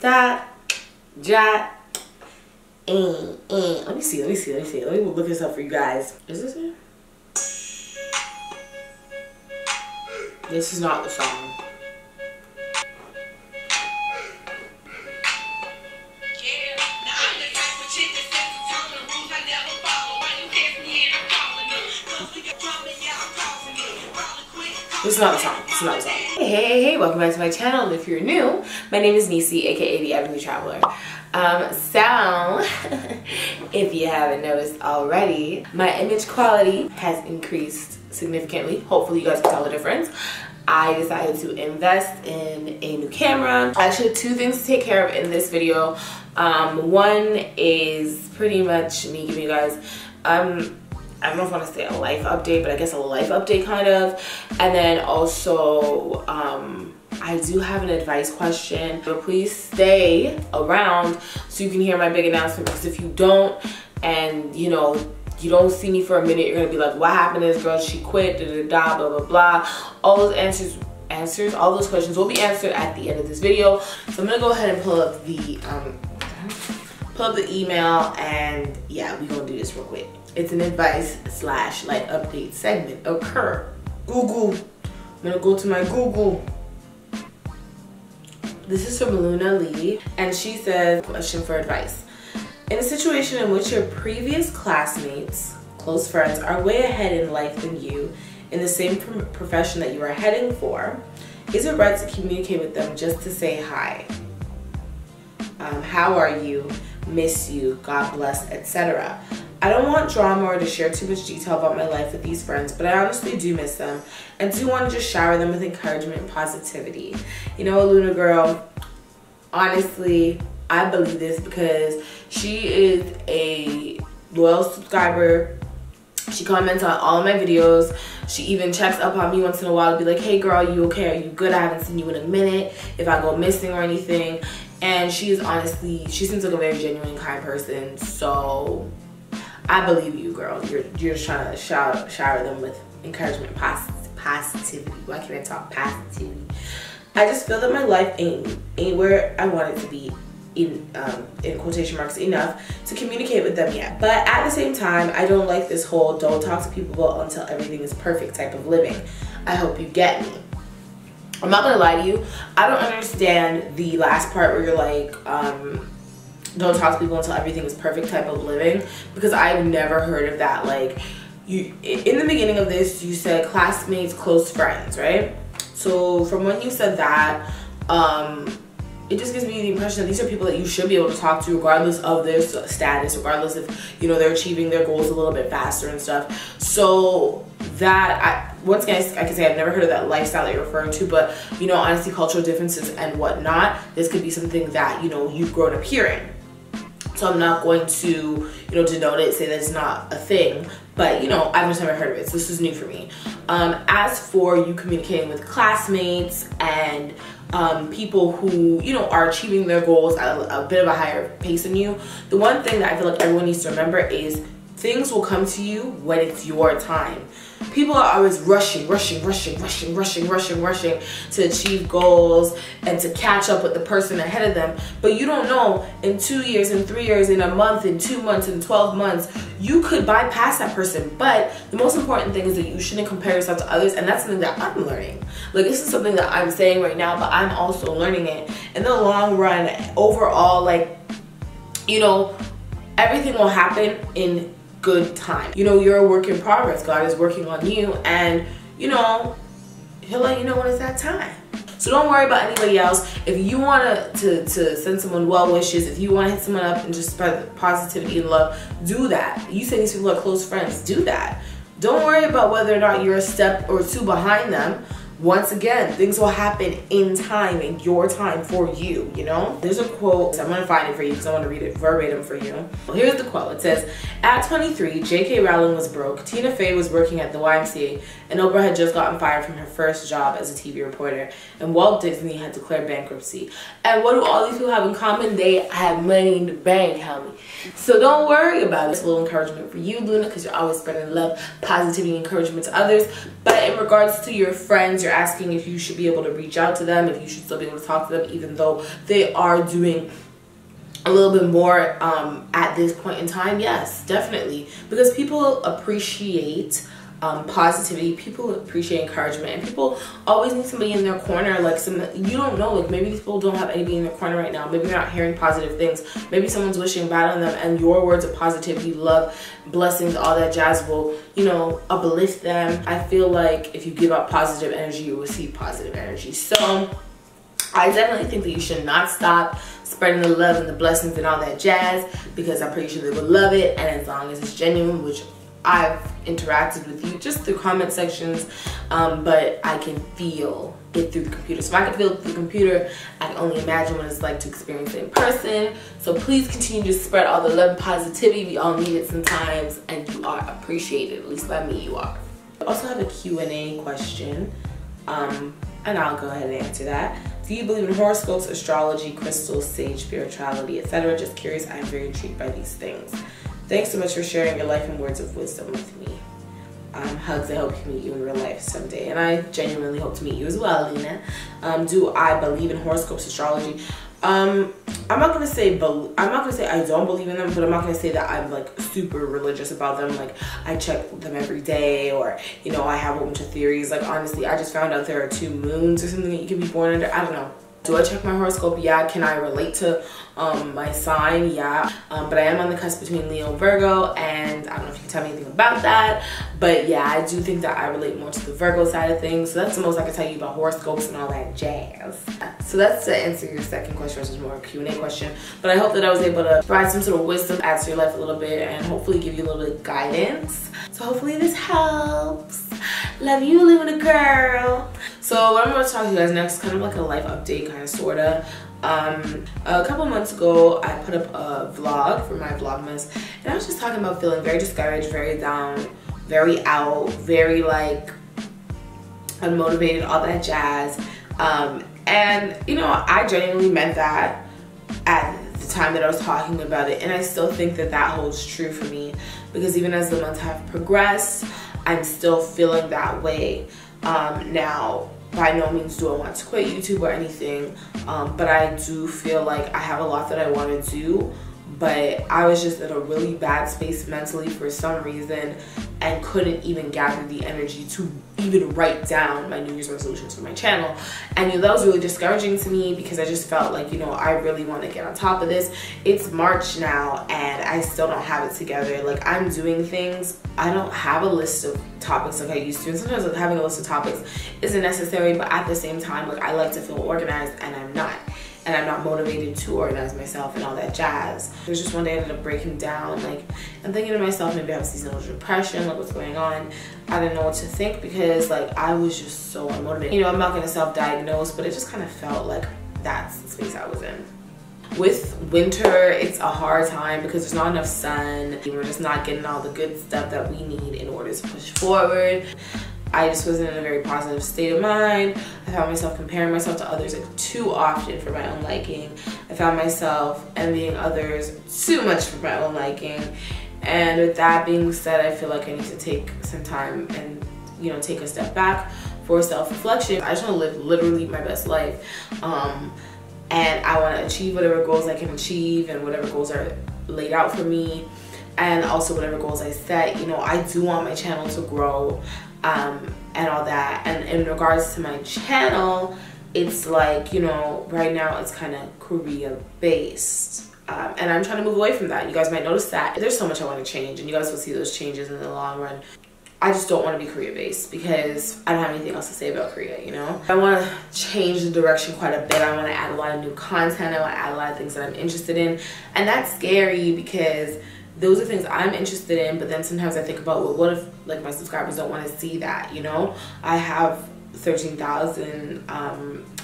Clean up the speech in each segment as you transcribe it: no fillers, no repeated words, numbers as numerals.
Dot, jot, Let me see. Let me look this up for you guys. Is this it? This is not the song. This is not the song. This is not the song. Hey, welcome back to my channel. And if you're new, my name is Nisi, aka the Avenue Traveler. So if you haven't noticed already, my image quality has increased significantly. Hopefully you guys can tell the difference. I decided to invest in a new camera. I actually have two things to take care of in this video. One is pretty much me giving you guys I don't know if I want to say a life update, but I guess a life update kind of. And then also, I do have an advice question, but please stay around so you can hear my big announcement, because if you don't, and you know, you don't see me for a minute, you're gonna be like, what happened to this girl? She quit, blah, blah, blah. All those all those questions will be answered at the end of this video. So I'm gonna go ahead and pull up the email, and yeah, we're gonna do this real quick. It's an advice / like update segment. Google. I'm gonna go to my Google. This is from Luna Lee, and she says, question for advice. In a situation in which your previous classmates, close friends, are way ahead in life than you in the same profession that you are heading for, is it right to communicate with them just to say hi? How are you? Miss you, God bless, etc. I don't want drama or to share too much detail about my life with these friends, but I honestly do miss them and do want to just shower them with encouragement and positivity. You know, Luna girl, honestly, I believe this because she is a loyal subscriber. She comments on all of my videos. She even checks up on me once in a while to be like, hey girl, you okay? Are you good? I haven't seen you in a minute. If I go missing or anything. And she is honestly, she seems like a very genuine, kind person. So I believe you, girl. You're just trying to shower them with encouragement, positivity. Why can't I talk positivity? I just feel that my life ain't where I want it to be, in quotation marks, enough to communicate with them yet. But at the same time, I don't like this whole don't talk to people until everything is perfect type of living. I hope you get me. I'm not gonna lie to you, I don't understand the last part where you're like, don't talk to people until everything is perfect type of living, because I've never heard of that. Like, you in the beginning of this, you said classmates, close friends, right? So from when you said that, it just gives me the impression that these are people that you should be able to talk to regardless of their status, regardless if, you know, they're achieving their goals a little bit faster and stuff. So that, once again, I can say I've never heard of that lifestyle that you're referring to, but, you know, honestly, cultural differences and whatnot, this could be something that, you know, you've grown up hearing. So I'm not going to, you know, denote it, say that it's not a thing, but, you know, I've just never heard of it, so this is new for me. As for you communicating with classmates and people who, you know, are achieving their goals at a bit of a higher pace than you, the one thing that I feel like everyone needs to remember is things will come to you when it's your time. People are always rushing to achieve goals and to catch up with the person ahead of them. But you don't know, in 2 years, in 3 years, in a month, in 2 months, in 12 months, you could bypass that person. But the most important thing is that you shouldn't compare yourself to others, and that's something that I'm learning. Like, this is something that I'm saying right now, but I'm also learning it. In the long run, overall, like, you know, everything will happen in good time. You know, you're a work in progress. God is working on you, and you know, he'll let you know when it's that time. So don't worry about anybody else. If you want to send someone well wishes, if you want to hit someone up and just spread positivity and love, do that. You say these people are close friends, do that. Don't worry about whether or not you're a step or two behind them. Once again, things will happen in time, in your time, for you, you know? There's a quote, I'm gonna find it for you because I want to read it verbatim for you. Well, here's the quote. It says, at 23, J.K. Rowling was broke, Tina Fey was working at the YMCA, and Oprah had just gotten fired from her first job as a TV reporter, and Walt Disney had declared bankruptcy. And what do all these people have in common? They have money in the bank, homie. So don't worry about it. It's a little encouragement for you, Luna, because you're always spreading love, positivity, and encouragement to others. But in regards to your friends, your you're asking if you should be able to reach out to them, if you should still be able to talk to them, even though they are doing a little bit more at this point in time. Yes, definitely, because people appreciate positivity, people appreciate encouragement, and people always need somebody in their corner. Like, you don't know, like maybe these people don't have anybody in their corner right now. Maybe they're not hearing positive things. Maybe someone's wishing bad on them, and your words of positivity, love, blessings, all that jazz will, you know, uplift them. I feel like if you give out positive energy, you receive positive energy. So I definitely think that you should not stop spreading the love and the blessings and all that jazz, because I'm pretty sure they will love it. And as long as it's genuine, which I've interacted with you just through comment sections, but I can feel it through the computer. So if I can feel it through the computer, I can only imagine what it's like to experience it in person. So please continue to spread all the love and positivity. We all need it sometimes, and you are appreciated. At least by me, you are. I also have a Q&A question, and I'll go ahead and answer that. Do you believe in horoscopes, astrology, crystals, sage, spirituality, etc.? Just curious. I am very intrigued by these things. Thanks so much for sharing your life and words of wisdom with me. Hugs. I hope to meet you in real life someday, and I genuinely hope to meet you as well, Lena. Do I believe in horoscopes, astrology? I'm not gonna say I don't believe in them, but I'm not gonna say that I'm like super religious about them. Like, I check them every day, or you know, I have a bunch of theories. Like, honestly, I just found out there are 2 moons or something that you can be born under. I don't know. Do I check my horoscope? Yeah. Can I relate to my sign? Yeah. But I am on the cusp between Leo and Virgo, and I don't know if you can tell me anything about that. But yeah, I do think that I relate more to the Virgo side of things. So that's the most I can tell you about horoscopes and all that jazz. So that's to answer your second question, which is more a Q&A question. But I hope that I was able to provide some sort of wisdom, add to your life a little bit, and hopefully give you a little bit of guidance. So hopefully this helps. Love you, Luna girl. So what I'm going to talk to you guys next is kind of like a life update, kind of, sorta. A couple months ago, I put up a vlog for my Vlogmas, and I was just talking about feeling very discouraged, very down, very out, very like unmotivated, all that jazz. And you know, I genuinely meant that at the time that I was talking about it, and I still think that that holds true for me, because even as the months have progressed, I'm still feeling that way. Now, by no means do I want to quit YouTube or anything, but I do feel like I have a lot that I want to do, but I was just in a really bad space mentally for some reason, and couldn't even gather the energy to even write down my New Year's resolutions for my channel. And you know, that was really discouraging to me, because I just felt like, you know, I really want to get on top of this. It's March now, and I still don't have it together. Like, I'm doing things. I don't have a list of topics like I used to, and sometimes like having a list of topics isn't necessary, but at the same time, like, I like to feel organized, and I'm not. And I'm not motivated to organize myself and all that jazz. There's just one day I ended up breaking down, like, and thinking to myself, maybe I have seasonal depression, like, what's going on? I didn't know what to think, because like, I was just so unmotivated. You know, I'm not gonna self-diagnose, but it just kind of felt like that's the space I was in. With winter, it's a hard time because there's not enough sun. We're just not getting all the good stuff that we need in order to push forward. I just wasn't in a very positive state of mind. I found myself comparing myself to others like too often for my own liking. I found myself envying others too much for my own liking. And with that being said, I feel like I need to take some time and, you know, take a step back for self-reflection. I just want to live literally my best life. And I want to achieve whatever goals I can achieve, and whatever goals are laid out for me, and also whatever goals I set. You know, I do want my channel to grow, and all that. And in regards to my channel, it's like, you know, right now it's kind of Korea based, and I'm trying to move away from that. You guys might notice that there's so much I want to change, and you guys will see those changes in the long run. I just don't want to be Korea based, because I don't have anything else to say about Korea, you know? I want to change the direction quite a bit. I want to add a lot of new content. I want to add a lot of things that I'm interested in, and that's scary, because those are things I'm interested in, but then sometimes I think about, well, what if like my subscribers don't want to see that, you know? I have 13,000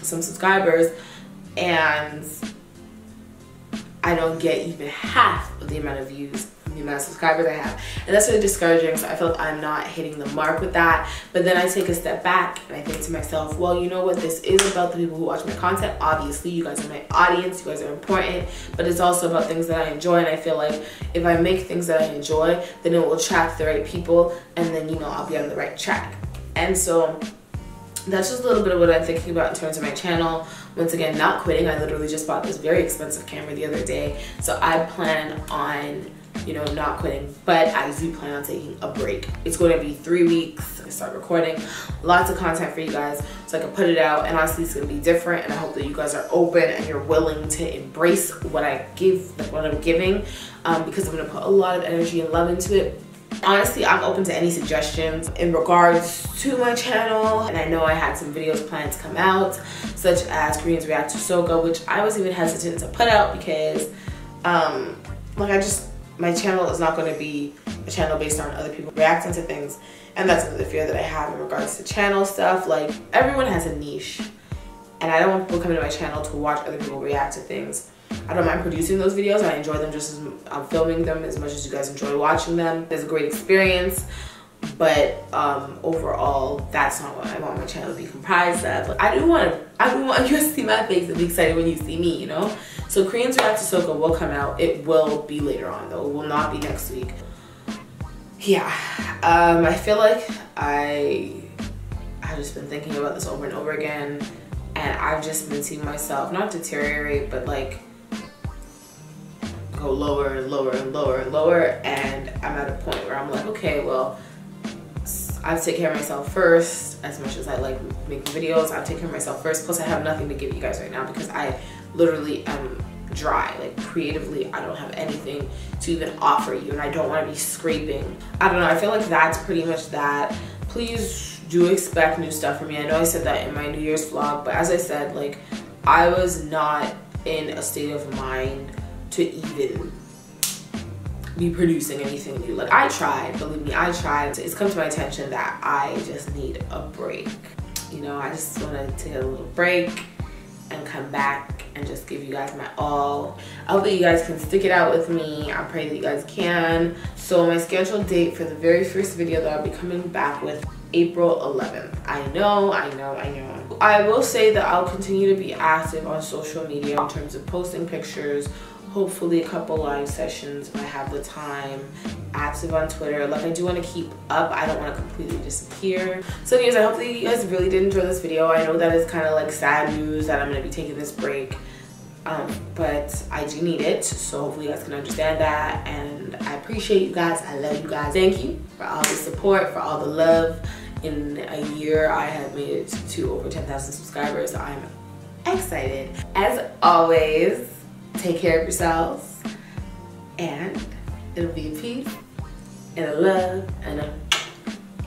some subscribers, and I don't get even half of the amount of views, the amount of subscribers I have, and that's really discouraging. So I feel like I'm not hitting the mark with that. But then I take a step back and I think to myself, well, you know what, this is about the people who watch my content. Obviously, you guys are my audience, you guys are important, but it's also about things that I enjoy. And I feel like if I make things that I enjoy, then it will attract the right people, and then, you know, I'll be on the right track. And so that's just a little bit of what I'm thinking about in terms of my channel. Once again, not quitting. I literally just bought this very expensive camera the other day, so I plan on, you know, not quitting, but I do plan on taking a break. It's going to be 3 weeks. I start recording lots of content for you guys so I can put it out, and honestly it's going to be different, and I hope that you guys are open and you're willing to embrace what I give, like what I'm giving, because I'm going to put a lot of energy and love into it. Honestly, I'm open to any suggestions in regards to my channel, and I know I had some videos planned to come out, such as Koreans React to Soca, which I was even hesitant to put out because my channel is not going to be a channel based on other people reacting to things, and that's another fear that I have in regards to channel stuff. Like, everyone has a niche, and I don't want people coming to my channel to watch other people react to things. I don't mind producing those videos. I enjoy them just as I'm filming them as much as you guys enjoy watching them. It's a great experience, but overall, that's not what I want my channel to be comprised of. I do want you to see my face and be excited when you see me, you know? So Koreans React to Soca will come out. It will be later on though. It will not be next week. Yeah, I feel like I've just been thinking about this over and over again, and I've just been seeing myself not deteriorate, but like go lower and lower and lower and lower, and I'm at a point where I'm like, okay, well, I have to take care of myself first. As much as I like making videos, I have to take care of myself first. Plus I have nothing to give you guys right now because I literally am dry. Like, creatively, I don't have anything to even offer you, and I don't want to be scraping. I don't know, I feel like that's pretty much that. Please do expect new stuff from me. I know I said that in my New Year's vlog, but as I said, like, I was not in a state of mind to even be producing anything new. Like, I tried, believe me, I tried. It's come to my attention that I just need a break. You know, I just want to take a little break and come back and just give you guys my all. I hope that you guys can stick it out with me. I pray that you guys can. So my scheduled date for the very first video that I'll be coming back with, April 11th. I know. I will say that I'll continue to be active on social media in terms of posting pictures, hopefully a couple live sessions if I have the time, active on Twitter. Like, I do want to keep up. I don't want to completely disappear. So anyways, I hope that you guys really did enjoy this video. I know that it's kind of like sad news that I'm going to be taking this break, but I do need it, so hopefully you guys can understand that, and I appreciate you guys. I love you guys. Thank you for all the support, for all the love. In a year, I have made it to over 10,000 subscribers, so I'm excited. As always, take care of yourselves, and it'll be a peace and a love and a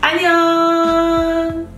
annyeong.